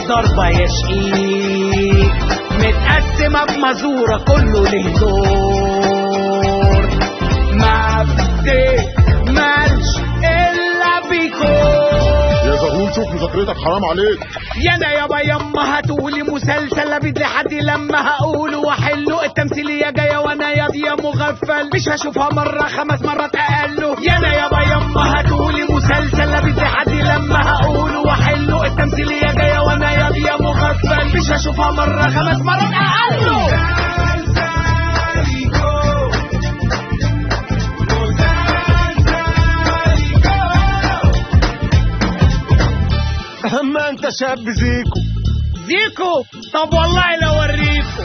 ضربة يشقيك متقسمة بمزورة كله له دور ما بتكملش إلا بيكون. يا زغلول شوف مذاكرتك حرام عليك. يانا يابا يما هتقولي مسلسل لبيد لحد لما هقوله واحله. التمثيلية جاية وانا ياضية مغفل مش هشوفها مرة 5 مرات اقله. يانا يابا يما هتقولي مسلسل لبيد لحد لما هقوله واحله. التمثيلية جاية وانا ياضية مغفل مش هشوفها مرة 5 مرات اقله. اما انت شاب زيكو. طب والله لو اوريكو.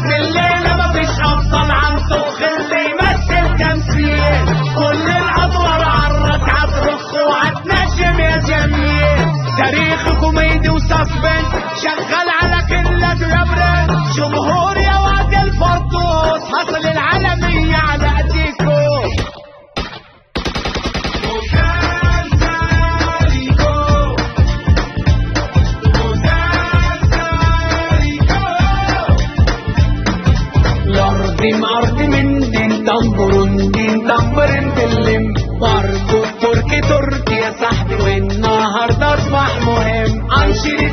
بالليلة مفيش افضل عن طوخ اللي يمثل تمثيل. كل الادوار عالراس هترخ وهتنجم يا جميل. تاريخ كوميدي وسسبنس شغال على كل برنس. جمهور يا واد الفردوس حصل العالمية على ايديكو. أرضي من دين تنبرون دين تنبرن تلم برضو تركي يا صاحبي والنهارده اصبح مهم. شيري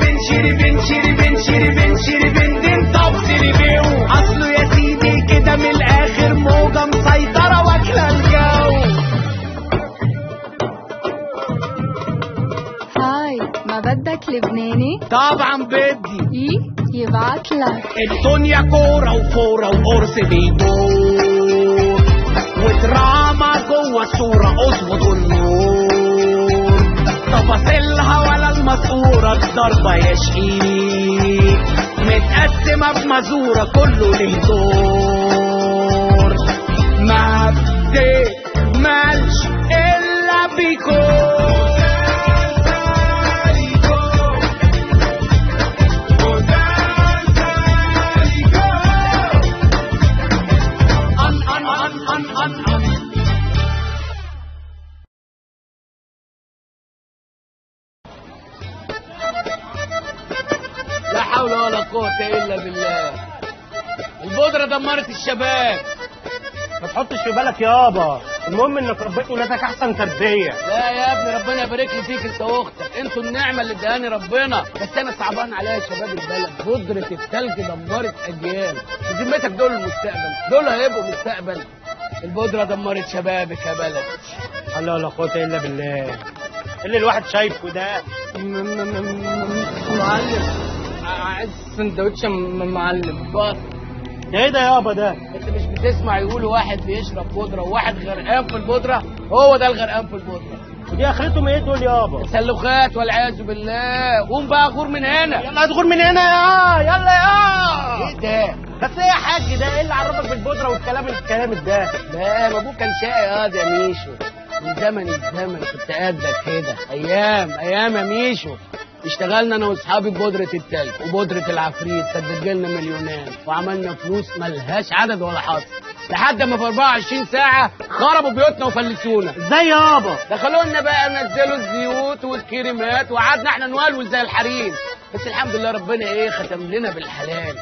بن دين طب سيري اصله يا سيدي كده من الاخر موجة مسيطرة واكلة الجو. هاي ما بدك لبناني؟ طبعا بدي. ايه يبعتلك. الدنيا كورة وفورة وقرص بيدور ودراما جوه الصورة اظبط النور. تفاصيلها ولا المسؤورة الضربة يشقيك متقسمة بمزورة كله له دور ما بتكملش إلا بيكون. لا حول ولا قوة إلا بالله. البودرة دمرت الشباب. ما تحطش في بالك يابا، المهم انك ربيت ولادك احسن تربيه. لا يا ابني ربنا يبارك لي فيك انت واختك، انتوا النعمه اللي اداني ربنا. بس انا صعبان عليا شباب البلد. بودرة التلج دمرت اجيال. بذمتك دول المستقبل، دول هيبقوا مستقبل. البودرة دمرت شبابك يا بلد. لا حول ولا قوة الا بالله. اللي الواحد شايفه ده معلم عايز سندوتش معلم بس. ايه ده يابا ده؟ انت مش بتسمع يقولوا واحد بيشرب بودره وواحد غرقان في البودره؟ هو ده الغرقان في البودره. ودي اخرتهم ايه دول يابا؟ تسلخات والعياذ بالله. قوم بقى غور من هنا. يلا تغور من هنا يلا يا ايه ده؟ بس ايه يا حاج ده؟ ايه اللي عرفك بالبودره والكلام الكلام ده؟ لا ما ابوك كان شقي يا ميشو. من زمن الزمن كنت قدك كده. ايام يا ميشو. اشتغلنا انا واصحابي ببودره التلج وبودره العفريت. سدد لنا مليونات وعملنا فلوس ملهاش عدد ولا حصر. لحد ما في 24 ساعه خربوا بيوتنا وفلسونا. ازاي يابا؟ دخلونا بقى نزلوا الزيوت والكريمات وقعدنا احنا نولول زي الحريم. بس الحمد لله ربنا ايه ختم لنا بالحلال،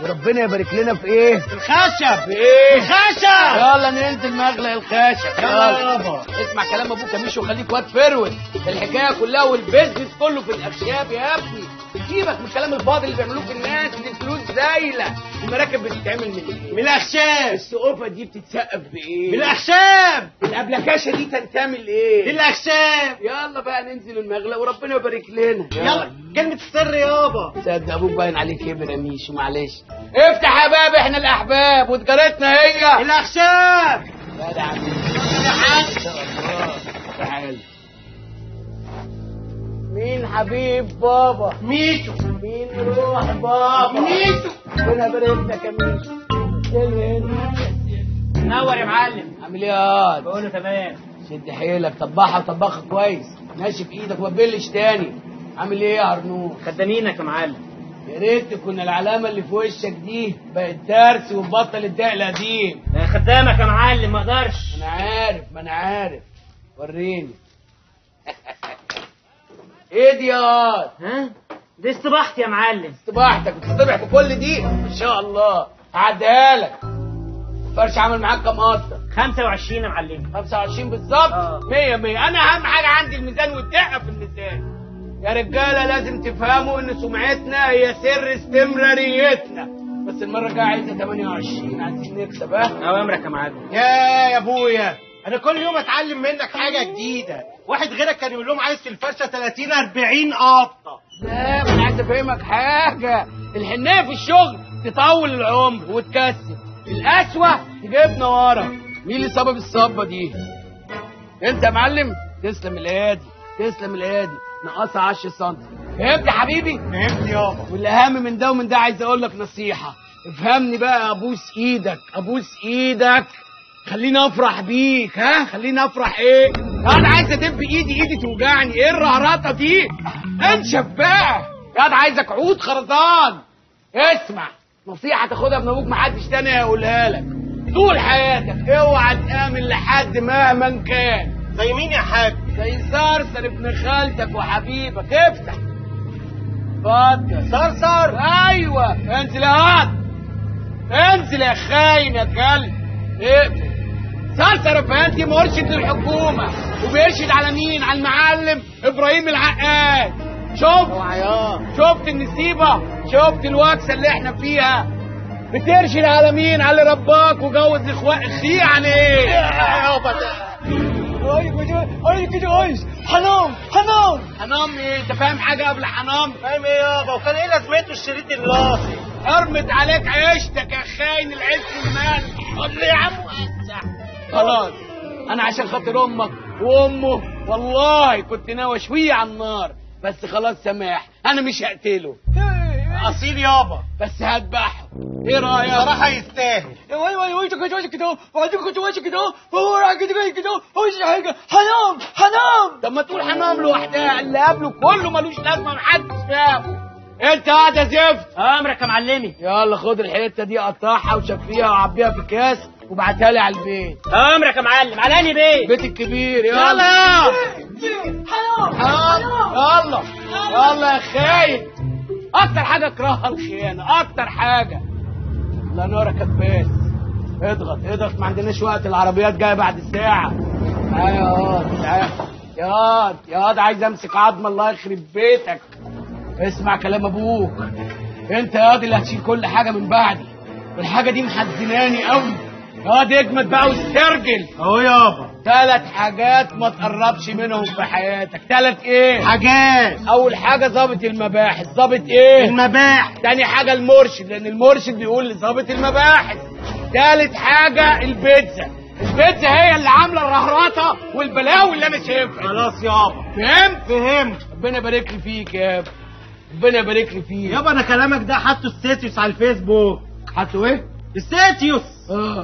وربنا يبارك لنا في ايه؟ الخشب. في ايه؟ الخشب. يلا ننزل مغلق الخشب. يلا يابا. اسمع كلام ابوك يا ميشو وخليك واد فرود. الحكايه كلها والبيزنس كله في الاخشاب يا ابني. سيبك من الكلام الفاضي اللي بيعملوه في الناس، دي الفلوس زايله. المراكب بتتعمل من ايه؟ من الاخشاب. السقوفه دي بتتسقف بايه؟ من الاخشاب. الابلكاشه دي تنتمي لايه؟ الاخشاب. يلا بقى ننزل المغلق وربنا يبارك لنا. يلا كلمة السر يابا. صدق ابوك باين عليه كبر يا ميشو، معلش. افتح يا باب، احنا الاحباب وتجارتنا هي الاخشاب. لا ده عم يا حاج. تعال. مين حبيب بابا؟ ميشو. مين روح بابا؟ ميشو. ربنا يبارك لك يا ميشو. نور يا معلم. عامل ايه يا واد؟ بقوله تمام. شد حيلك، طبعها وطبخها كويس، ماشي في ايدك وما تبلش تاني. عامل ايه يا هرنوش؟ خدامينك يا معلم. يا ريت تكون العلامه اللي في وشك دي بقت درس وبطل الدق القديم. خدامك يا معلم، ما اقدرش. ما انا عارف. وريني. ايه دي يا واد؟ ها؟ دي استباحتي يا معلم. استباحتك بتصطبح بكل دي؟ ما شاء الله. هعديها لك. فرش عامل معاك كام قطه؟ 25 يا معلم. 25 بالظبط؟ 100 100. انا اهم حاجه عندي الميزان والدقه في الميزان. يا رجاله لازم تفهموا ان سمعتنا هي سر استمراريتنا. بس المره الجايه عايزه 28، عايزين نكسب. ها؟ اوامرك يا معلم. يا ابويا، انا كل يوم اتعلم منك حاجه جديده. واحد غيرك كان يقول لهم عايز في الفرشه 30 40 قطه. لا، ما انا عايز افهمك حاجه. الحنيه في الشغل تطول العمر وتكسب، القسوه تجيبنا ورا. مين اللي سبب الصبه دي؟ انت يا معلم. تسلم الايادي، تسلم الايادي. ناقصها 10 سم. فهمت يا حبيبي؟ فهمت يابا. والاهم من ده ومن ده عايز اقول لك نصيحه. افهمني بقى، ابوس ايدك ابوس ايدك. خليني افرح بيك. ها؟ خليني افرح ايه؟ انا عايز ادب ايدي توجعني. ايه الرهرطه دي؟ انشف بقى. ياض عايزك عود خرطان. اسمع نصيحه تاخدها من ابوك، محدش تاني هيقولها لك. طول حياتك اوعى تآمن لحد مهما كان. زي مين يا حاج؟ زي صرصر ابن خالتك وحبيبك. افتح. اتفضل. صرصر. ايوه انزل يا واد، انزل يا خاين يا كلب. اقفل. صرصر افندي مرشد للحكومه، وبيرشد على مين؟ على المعلم ابراهيم العقاد. شفت النسيبه؟ شفت الوكسه اللي احنا فيها؟ بترشد على مين؟ على اللي رباك وجوز اخوي عن ايه؟ يابا حنام ايه؟ انت فاهم حاجه قبل حنام؟ فاهم ايه يابا؟ وكان ايه لازمته الشريط اللاصي؟ ارمت عليك عيشتك يا خاين العز والمال. قول لي يا عم وسع. خلاص انا عشان خاطر امك وامه والله كنت ناوي اشويه على النار، بس خلاص سماح، انا مش هقتله. اصيل يابا، بس هذبحه. ايه رايك؟ صراحه يستاهل. طب ما تقول حنام لوحدها، اللي قبله كله ملوش لازمه، محدش فاهمه. انت قاعد يا زفت. اوامرك يا معلمي. يلا خد الحته دي، قطعها وشفيها وعبيها في كاس وبعتها لي على البيت. اوامرك يا معلم. على انهي بيت؟ البيت الكبير. يلا يلا يلا يا خاين. اكتر حاجه اكرهها الخيانه، اكتر حاجه. لا نورا كباس. اضغط، ما عندناش وقت، العربيات جايه بعد ساعه. يا واد عايز امسك عظمه الله يخرب بيتك. اسمع كلام ابوك، انت يا واد اللي هتشيل كل حاجه من بعدي، والحاجه دي محزناني قوي. يا واد اجمد بقى واسترجل. اهو يابا. 3 حاجات ما تقربش منهم في حياتك. 3 ايه؟ حاجات. اول حاجه ظابط المباحث. ظابط ايه؟ المباحث. تاني حاجه المرشد، لان المرشد بيقول لظابط المباحث. تالت حاجه البيتزا. البيتزا هي اللي عامله الرهرطه والبلاوي اللي انا شايفها. خلاص يابا. فهمت. ربنا يبارك لي فيك يا ابني، ربنا يبارك لي فيك يابا. انا كلامك ده حاطه ستاتيوس على الفيسبوك. حطوا ايه؟ ستاتيوس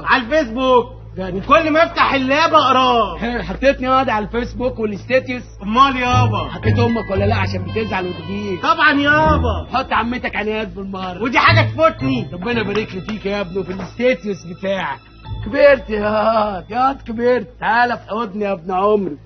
على الفيسبوك، وكل ما افتح اللاب اقراه. حطيتني يا واد على الفيسبوك والستاتيوس؟ امال يابا. حطيت امك ولا لا؟ عشان بتزعل وتجيك. طبعا يابا. حط عمتك عنايات بالمره. ودي حاجه تفوتني. ربنا يبارك لي فيك يا ابني، وفي الستاتيوس بتاعك. كبرت ياض كبرت. تعالى في حضني يا ابن عمري.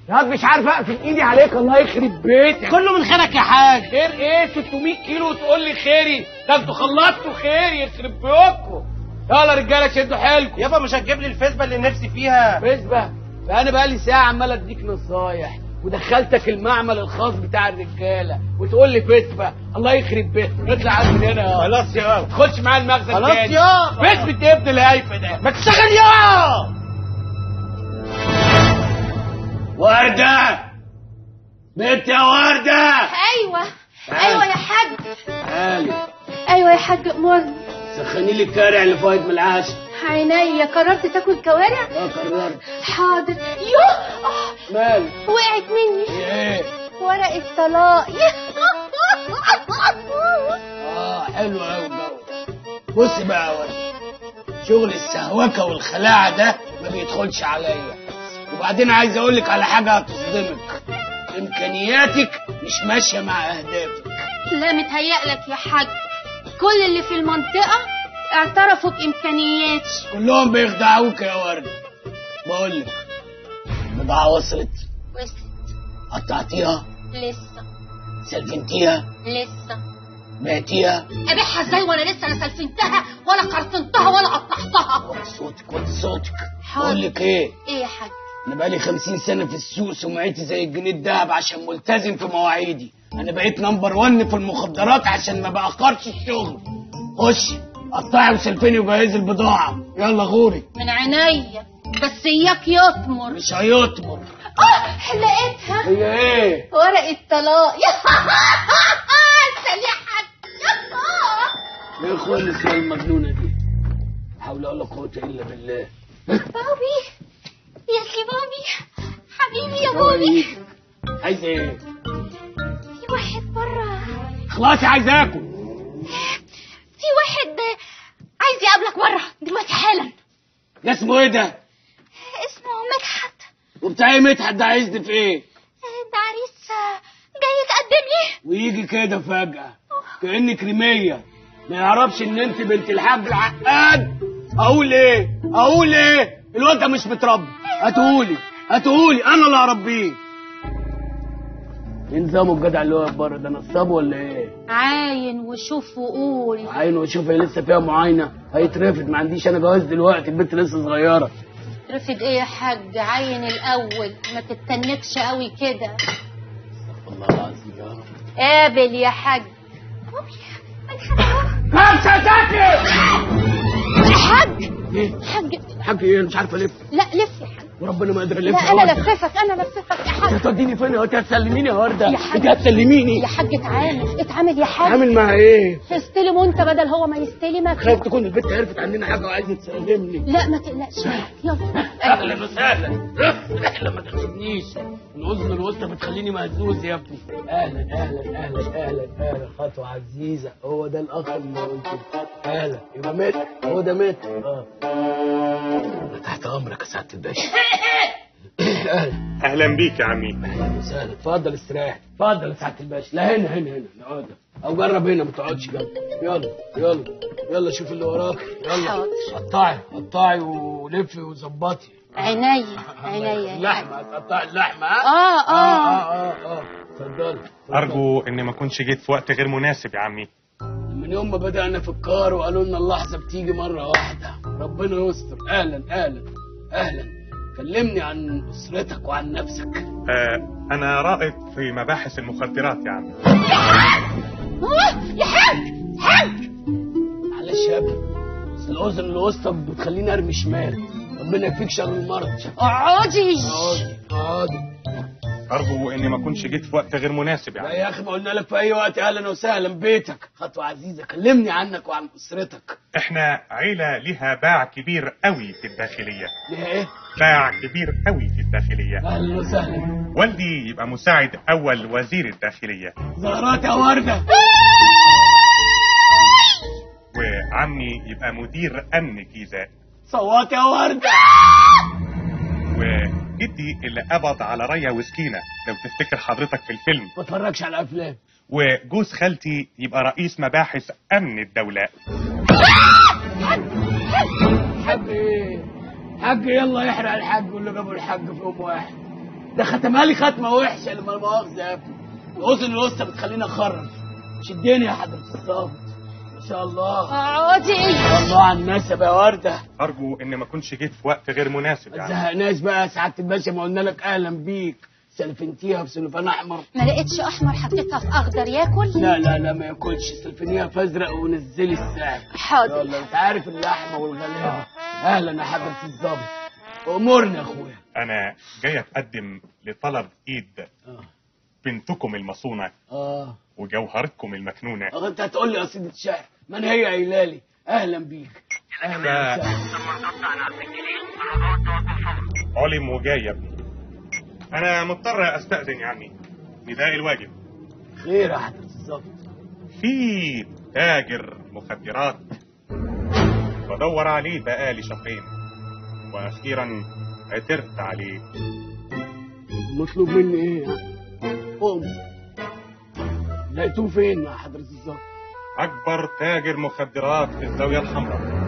ياض مش عارف اقفل ايدي عليك، الله يخرب بيتك. كله من خيرك يا حاج. خير ايه 600 كيلو وتقول لي خيري؟ ده انتوا خلصتوا خير يخرب بيوتكم. يلا رجاله شدوا حيلكم. يابا مش هتجيب لي الفسبه اللي نفسي فيها؟ فسبه؟ انا بقالي ساعه عمال اديك نصايح ودخلتك المعمل الخاص بتاع الرجاله وتقول لي فسبه، الله يخرب بيتك. اطلع من هنا يا خلاص يابا. تخش معايا المخزن خلاص تاني. يابا. فسبه ابن الهيفه ده. ما تشتغل يابا. ورده بنت يا ورده. ايوه يا حاج. تعالي ايوه يا حاج امرني. سخني لي الكارع اللي فايت من العشاء. عينيا. قررت تاكل كوارع؟ قررت. حاضر. يوه مال وقعت مني ايه؟ ورقة طلاق. حلو قوي الجو. بصي بقى يا ورده، شغل السهوكه والخلاعه ده ما بيدخلش عليا. وبعدين عايز اقول لك على حاجه هتصدمك، امكانياتك مش ماشيه مع اهدافك. لا متهيألك يا حاج، كل اللي في المنطقة اعترفوا بإمكانياتي. كلهم بيخدعوك يا ورده. بقول لك البضاعه وصلت؟ قطعتيها؟ لسه. سلفنتيها؟ لسه. بعتيها؟ ابيعها ازاي وانا لسه لا سلفنتها ولا قرصنتها ولا قطعتها؟ وطي صوتك. بقول لك ايه يا حاج؟ انا بقالي 50 سنه في السوق، سمعتي زي الجنيه الدهب عشان ملتزم في مواعيدي. انا بقيت نمبر 1 في المخدرات عشان ما باخرش الشغل. خشي قطعي وسلفني وجهزي البضاعه. يلا غوري. من عينيا، بس اياك يطمر. مش هيطمر. لقيتها. هي ايه؟ ورقة طلاق. سليحك. ايه خالص يا المجنونه دي؟ لا حول ولا قوه الا بالله. بابي يا سي بابي، حبيبي يا بابي. عايز ايه؟ في واحد بره. خلاص عايز اكل. في واحد عايز يقابلك بره دلوقتي حالا. ده اسمه ايه ده؟ اسمه مدحت. وبتاع ايه مدحت ده؟ عايزني في ايه؟ ده عريس جاي يتقدم لي. ويجي كده فجأة كأنك كريمية ما يعرفش ان انت بنت الحاج العقاد. اقول ايه؟ الواد ده مش متربي. هاتهولي انا اللي هربيه. ايه نظامه الجدع اللي واقف بره ده؟ نصاب ولا ايه؟ عاين وشوف وقول. عاين وشوف، هي لسه فيها معاينه. هيترفض، ما عنديش انا جواز دلوقتي، البنت لسه صغيره. رفض ايه يا حاج؟ عاين الاول، ما تتنكش قوي كده. الله العظيم يا رب. قابل يا حاج. حاج ايه؟ حاج ايه؟ مش عارفه الف. لا لف يا حاج. وربنا ما قادر لا الف. انا لففك يا حاج. هتوديني فين؟ انت هتسلميني يا ورده؟ يا حاج. انت هتسلميني يا حاج اتعامل يا حاج. عامل مع ايه؟ استلم وانت بدل هو ما يستلمك. خايف تكون البنت عرفت عننا حاجه وعايزه تسلمني. لا ما تقلقش. يلا. اهلا وسهلا. رحله ما تاخدنيش. الاذن الوسطى بتخليني مهزوز يا ابني. اهلا. خطوه عزيزه. هو ده الاخ اللي قلت اهلا. يبقى مات. هو ده مات. تحت امرك يا سعاده الباشا. اهلا بيك يا عمي. اهلا وسهلا. اتفضل استريح. اتفضل يا سعاده الباشا. لا هنا نقعد او جرب هنا، ما تقعدش جنبي. يلا شوف اللي وراك. يلا قطعي ولفي وظبطي. عينيا. اللحمه هتقطعي اللحمه. اتفضل. ارجو اني ما كنتش جيت في وقت غير مناسب يا عمي. من يوم ما بدأنا في الكار وقالوا لنا اللحظه بتيجي مره واحده. ربنا يستر. اهلا. كلمني عن اسرتك وعن نفسك. انا رائد في مباحث المخدرات يا عمي. يا حاج. معلش يا ابني، بس الاذن الوسطى بتخليني ارمي شمال. ربنا يكفيك شر المرض. اقعدي. ارجو اني ما كنتش جيت في وقت غير مناسب يا لا عمي. يا اخي، ما قلنا لك في اي وقت اهلا وسهلا بيتك. خطوه عزيزه، كلمني عنك وعن اسرتك. احنا عيله ليها باع كبير قوي في الداخليه. ليها ايه؟ باع كبير قوي في الداخليه. اهلا وسهلا. والدي يبقى مساعد اول وزير الداخليه، زهرات يا ورده. وعمي يبقى مدير امن جيزه. صوات يا ورده. وجدي اللي قبض على ريا وسكينه لو تفتكر حضرتك في الفيلم. ما اتفرجش على افلام. وجوز خالتي يبقى رئيس مباحث امن الدوله. الحاج ايه؟ الحاج يلا يحرق الحاج واللي جابوا الحاج في يوم واحد. ده ختمها لي ختمه وحشه لما المؤاخذه يا ابني. الاذن الوسطى بتخليني اخرف. شدني يا حضره الظابط. ما شاء الله. اقعدي. ما شاء الله على النسب يا ورده. ارجو ان ما كنتش جيت في وقت غير مناسب ما يعني. تزهقناش بقى يا سعاده الباشا، ما قلنا لك اهلا بيك. سلفنتيها بسلفان احمر. ما لقيتش احمر حطيتها في اخضر ياكل؟ لا ما ياكلش. سلفنيها في ازرق ونزلي السعر. حاضر. يلا انت عارف اللحمه والغلابه. اهلا يا حضره الظابط. امورني يا اخويا. انا جاي اتقدم لطلب ايد بنتكم المصونه وجوهرتكم المكنونه. انت هتقول لي قصيده شعر؟ من هي قايله لي؟ اهلا بيك. اهلا وسهلا. علم وجاي يا ابني. انا مضطر استاذن يا عمي. نداء الواجب. خير يا حضره الظابط. في تاجر مخدرات بدور عليه بقالي شهرين واخيرا عثرت عليه. مطلوب مني ايه؟ قوم. لقيتوه فين يا حضره الظابط؟ اكبر تاجر مخدرات في الزاويه الحمراء.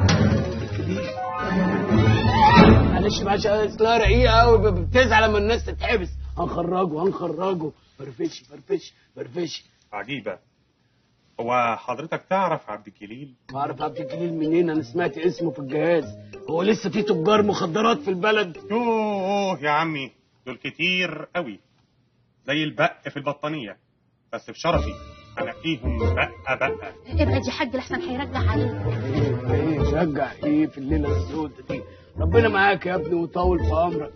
معلش اصلها رقيقه قوي بتزعل لما الناس تتحبس. هنخرجه. فرفش. عجيبه. هو حضرتك تعرف عبد الجليل؟ ما اعرف عبد الجليل منين؟ انا سمعت اسمه في الجهاز. هو لسه في تجار مخدرات في البلد؟ يوه يا عمي، دول كتير قوي زي البق في البطانيه، بس بشرفي انقيهم بقى. ابعد يا حاج لحسن هيرجع عليك. ايه شجع ايه في الليله السوداء دي؟ ربنا معاك يا ابني وطول في عمرك.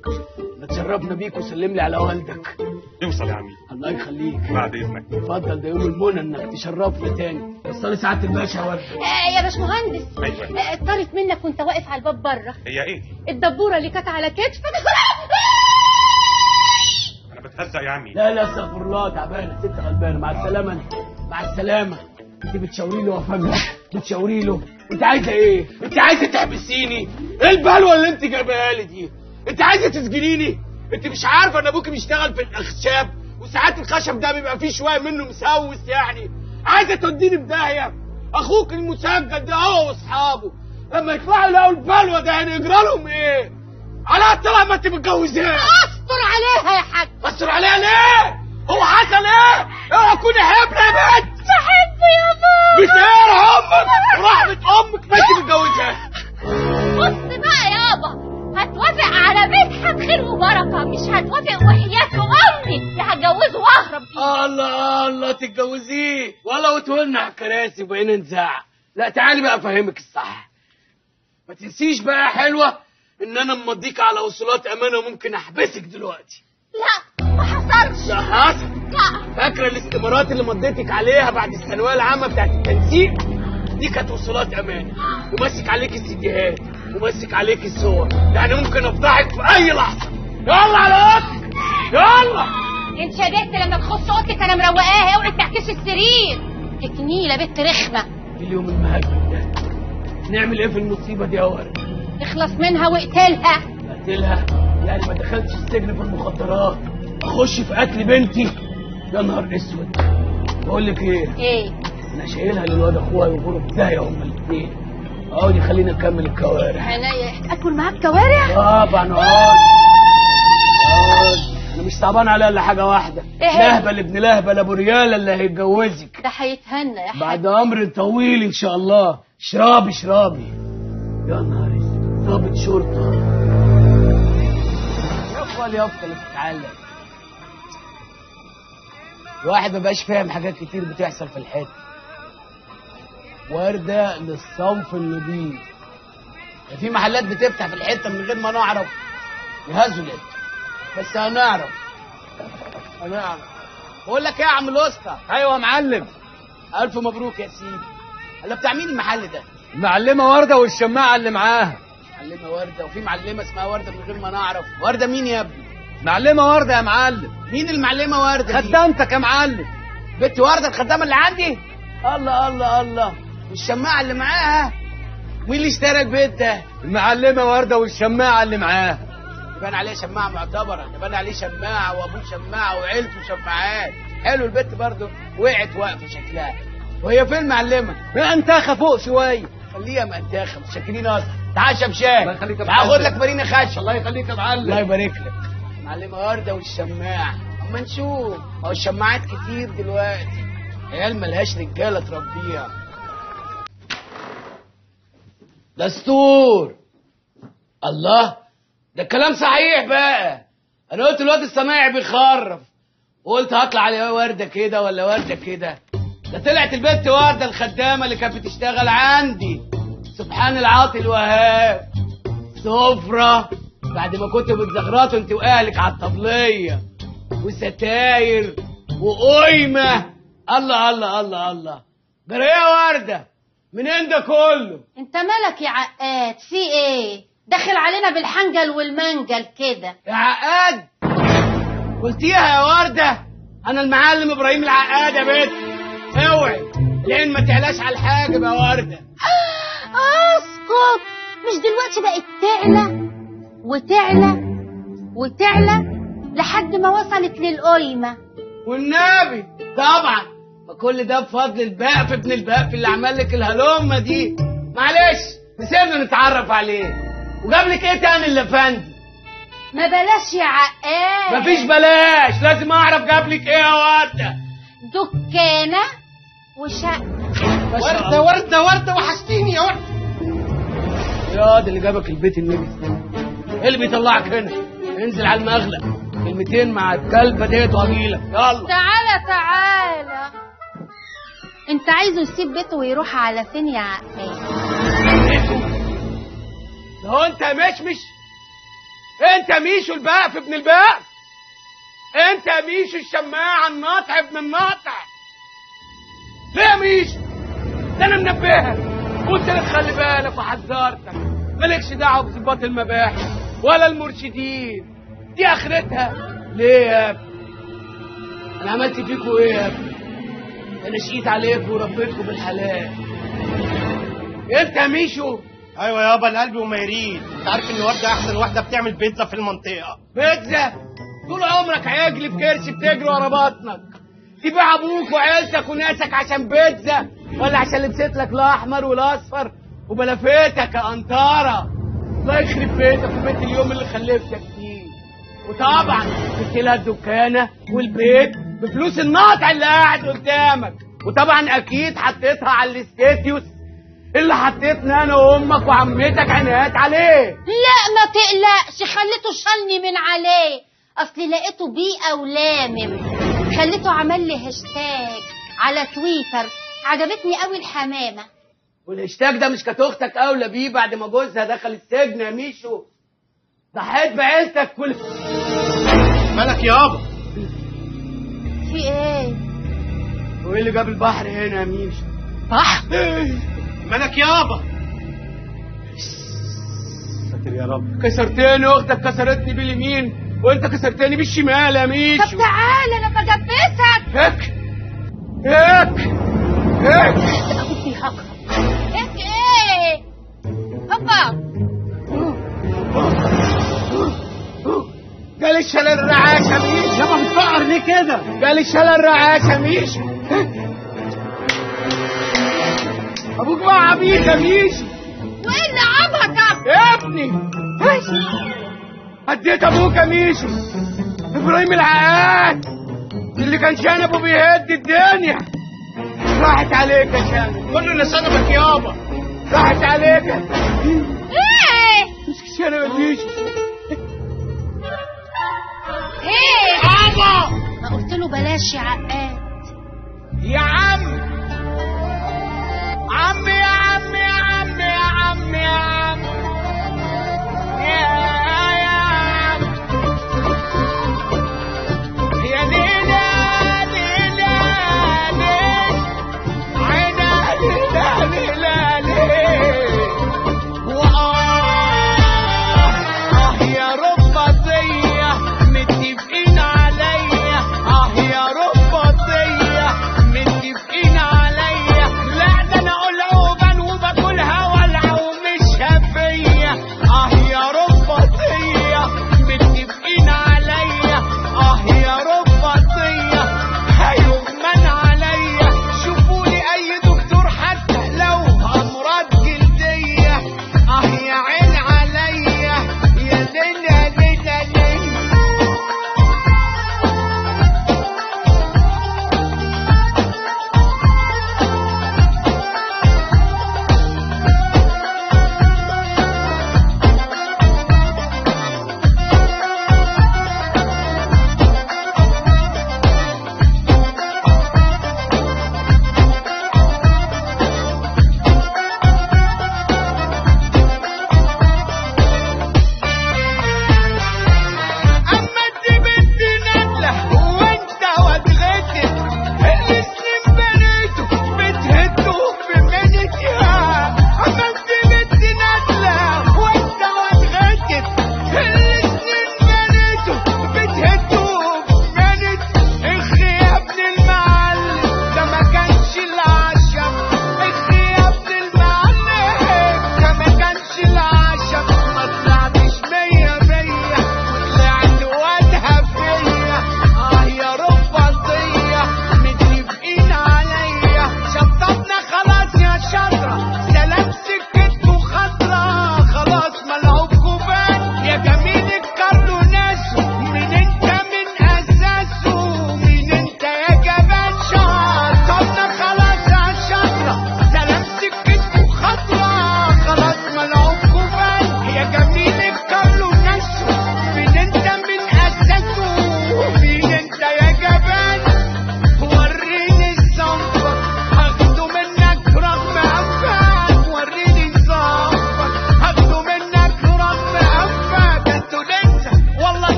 اتشرفنا بيك وسلم لي على والدك. يوصل يا عمي. الله يخليك. بعد اذنك. اتفضل، ده يوم المنى انك تشرفنا تاني. وصلي سعاده الباشا ورد. يا باشمهندس. ايوه. طارت منك وانت واقف على الباب بره. هي ايه دي؟ الدبوره اللي كانت على كتفك. انا بتهزق يا عمي. لا استغفر الله، تعبانه ست غلبانه. مع السلامه انت. مع السلامه. انت بتشاوري له وفجأة بتشاوري له. انت عايزه ايه؟ انت عايزه تحبسيني؟ ايه البلوه اللي انت جايبها لي دي؟ انت عايزه تسجنيني؟ انت مش عارفه ان ابوكي بيشتغل في الاخشاب وساعات الخشب ده بيبقى فيه شويه منه مسوس يعني؟ عايزه توديني في داهيه؟ اخوك المسجل ده هو واصحابه لما يطلعوا يلاقوا البلوه ده هنجرى لهم ايه؟ على طلع ما انت متجوزاه. استر عليها يا حاج. استر عليها ليه؟ هو حصل ايه؟ اوعى تكوني حبلة يا بنت. بحبه يا بابا. بتقهر امك ورحمة امك ما انت متجوزاه. بص بقى يابا، هتوافق على مدحت خير وبركه، مش هتوافق وحياة امي يا هتجوزه واهرب بيه. الله تتجوزيه ولا وتولنا على الكراسي وبقينا نزعق. لا تعالي بقى افهمك الصح. ما تنسيش بقى يا حلوه ان انا مضيك على وصولات امانه ممكن احبسك دلوقتي. لا ما حصلش. لا حصل. لا. فاكره الاستمارات اللي مضيتك عليها بعد الثانويه العامه بتاعت التنسيق دي كانت وصولات امانه، وماسك عليك السيديهات وماسك عليك الصور، يعني ممكن افضحك في اي لحظه. يلا على اوضتك يلا. انت يا بنت لما تخش اوضتك انا مروقاها، اوعي تعكسي السرير. تكنيله بنت رخمه. اليوم المهاجم ده نعمل ايه في المصيبه دي يا ورد؟ اخلص منها واقتلها. اقتلها؟ يعني ما دخلتش السجن في المخدرات، اخش في قتل بنتي؟ يا نهار اسود. بقول لك ايه؟ انا شايلها للواد اخويا يغوروا في داهيه هما الاثنين. اقعدي خلينا نكمل الكوارع. عينيا. اكل معاك كوارع؟ طبعا اقعد. انا مش صعبان عليها الا حاجه واحده. لهبل ابن لهبل ابو رياله اللي هيتجوزك. ده هيتهنى يا حاج. بعد امر طويل ان شاء الله. اشربي. يا نهار اسود. ضابط شرطه. يفضل تتعلم. الواحد ما بقاش فاهم حاجات كتير بتحصل في الحته. وردة للصنف النضيف. في محلات بتفتح في الحته من غير ما نعرف. يهزلت بس هنعرف. بقول لك ايه يا عم الوسطى؟ ايوه يا معلم. الف مبروك يا سيدي. هلا بتاع مين المحل ده؟ المعلمه ورده والشماعه اللي معاها. معلمه ورده وفي معلمه اسمها ورده من غير ما نعرف. ورده مين يا ابني؟ معلمه ورده يا معلم. مين المعلمه ورده دي؟ خدامتك يا معلم. بنت ورده الخدامه اللي عندي؟ الله. والشماعه اللي معاها؟ مين اللي اشترى البيت ده؟ المعلمه ورده والشماعه اللي معاها. يبان عليه شماعه معتبره، يبان عليه شماعه وابوه شماعه وعيلته شماعات. حلو البت برضه وقعت واقفه شكلها. وهي فين المعلمه؟ انتخى فوق شويه. خليها مقداخه متشكرين اصلا. تعال شمشان الله يخليك يا تعال معلم. خد لك مارينا خشب. الله يخليك يا معلم. الله يبارك لك. معلمه ورده والشماعه اما نشوف. هو الشماعات كتير دلوقتي، عيال ملهاش رجاله تربيها. دستور. الله، ده الكلام صحيح بقى. انا قلت الواد الصنايعي بيخرف وقلت هطلع على ورده كده ولا ورده كده. ده طلعت البنت ورده الخدامه اللي كانت بتشتغل عندي. سبحان العاطي الوهاب. سفره بعد ما كنت بتزغرطوا انت واهلك على الطبليه وستاير وقيمه. الله الله الله الله. جرى ايه يا ورده؟ منين ده كله؟ انت مالك يا عقاد؟ في ايه؟ داخل علينا بالحنجل والمنجل كده يا عقاد؟ قلتيها يا ورده؟ انا المعلم ابراهيم العقاد يا بنت. اوعي لان ما تعلاش على الحاجب يا ورده. اسكت. مش دلوقتي بقت تعلى وتعلى وتعلى لحد ما وصلت للقيمه؟ والنبي طبعا، ما كل ده بفضل البقف ابن البقف اللي عمل لك الهلومه دي. معلش نسيبنا نتعرف عليه. وجاب لك ايه تاني الافندي؟ ما بلاش يا عقاد. مفيش بلاش، لازم اعرف جاب لك ايه يا ورده. دكانه وشقه. ورده ورده ورده وحشتيني يا ورده. يا ده اللي جابك البيت النجس ده. ايه اللي بيطلعك هنا؟ انزل على المغلق، كلمتين مع الكلبه ديت واجيلك. يلا تعالى تعالى. انت عايزه يسيب بيته ويروح على فين يا عقاد؟ لو انت مشمش، انت ميشو البقف ابن البقف، انت ميشو الشماعه الناطع ابن الناطع. ليه يا ميشو؟ ده انا منبهك قلت لك خلي بالك وحذرتك. مالكش دعوه بظباط المباحث ولا المرشدين، دي اخرتها. ليه يا ابني؟ انا عملت فيكوا ايه يا ابني؟ انا شقيت عليكوا وربيتكوا بالحلال. انت يا ميشو؟ ايوه يابا القلب وميرين. انت عارف ان ورده احسن واحده بتعمل بيتزا في المنطقه. بيتزا؟ طول عمرك عجل في كرش بتجري ورا بطنك. تبيع ابوك وعيلتك وناسك عشان بيتزا ولا عشان لبست لك الاحمر والاصفر وبلفتك يا قنطاره؟ الله يخرب بيتك وبيت اليوم اللي خلفتك فيه. وطبعا جبت لها الدكانه والبيت بفلوس الناطع اللي قاعد قدامك. وطبعا اكيد حطيتها على الاستيتيوس اللي حطيتنا انا وامك وعمتك عنايات عليه. لا ما تقلقش، خليته شالني من عليه. اصلي لقيته بيئه ولامم، خليته عمل لي هاشتاج على تويتر. عجبتني قوي الحمامه. والهاشتاج ده مش كانت اختك اولى بيه بعد ما جوزها دخل السجن يا ميشو؟ ضحيت بعيلتك كل. مالك يابا؟ في ايه؟ وايه اللي جاب البحر هنا يا ميشو؟ بحر؟ مالك يابا؟ ساتر يا رب. كسرتني اختك، كسرتني باليمين وانت كسرتني بالشمال يا ميشو. طب تعالى انا بجبسك. هيك هيك هيك. اخدتي هكر. هيك ايه؟ هوبا. جالي الشلال الرعاش يا ميشو. يابا بتفقر ليه كده؟ جالي الشلال الرعاش يا ميشو. ابوك مع عبيد يا ميشو. وايه اللي عبطك؟ يا ابني هديت ابوك يا ميشو. ابراهيم العقاد اللي كان شنبه بيهد الدنيا. راحت عليك يا شنب. كل اللي شنبك يابا. راحت عليك. ايه؟ مش شنب يا ميشو. ايه؟ يابا ما قلت له بلاش يا عقاد. يا عم عمي يا عمي يا عمي يا عمي يا عم يا عم يا ليلى ليلى ليلى عينا ليلى ليلى ليلى يا رباطية متفقين عليا. يا رباطية متفقين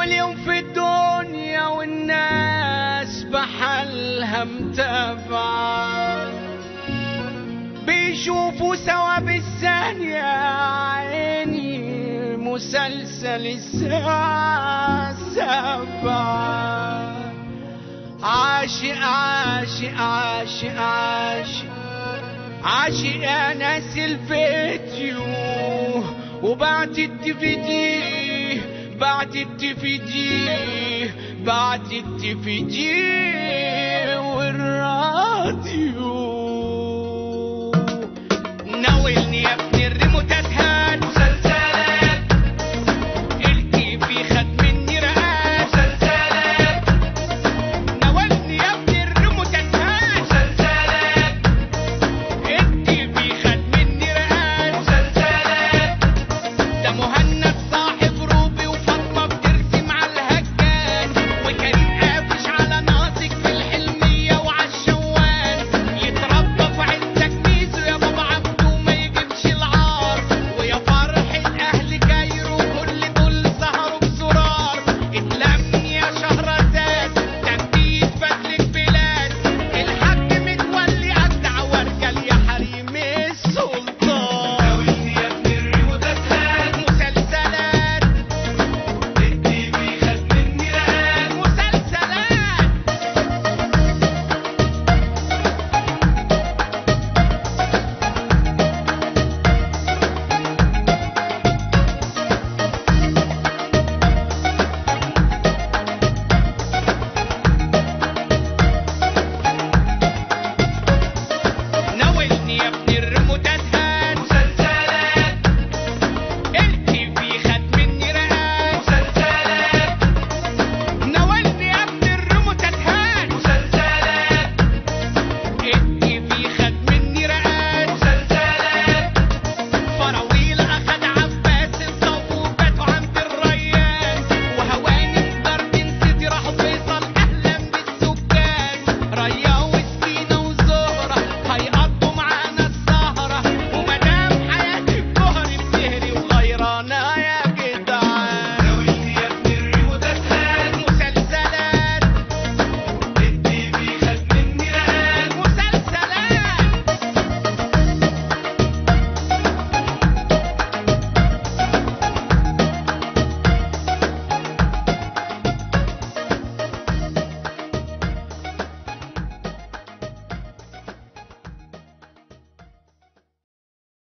واليوم في الدنيا والناس بحالها متابعة، بيشوفوا سوا بالثانية عيني مسلسل الساعة 7. عاشق عاشق عاشق عاشق عاشق يا ناس الفيديو، وبعت الدفيدي بعت الدفيدي بعت الدفيدي والراديو. ناولني يا ابن الريموت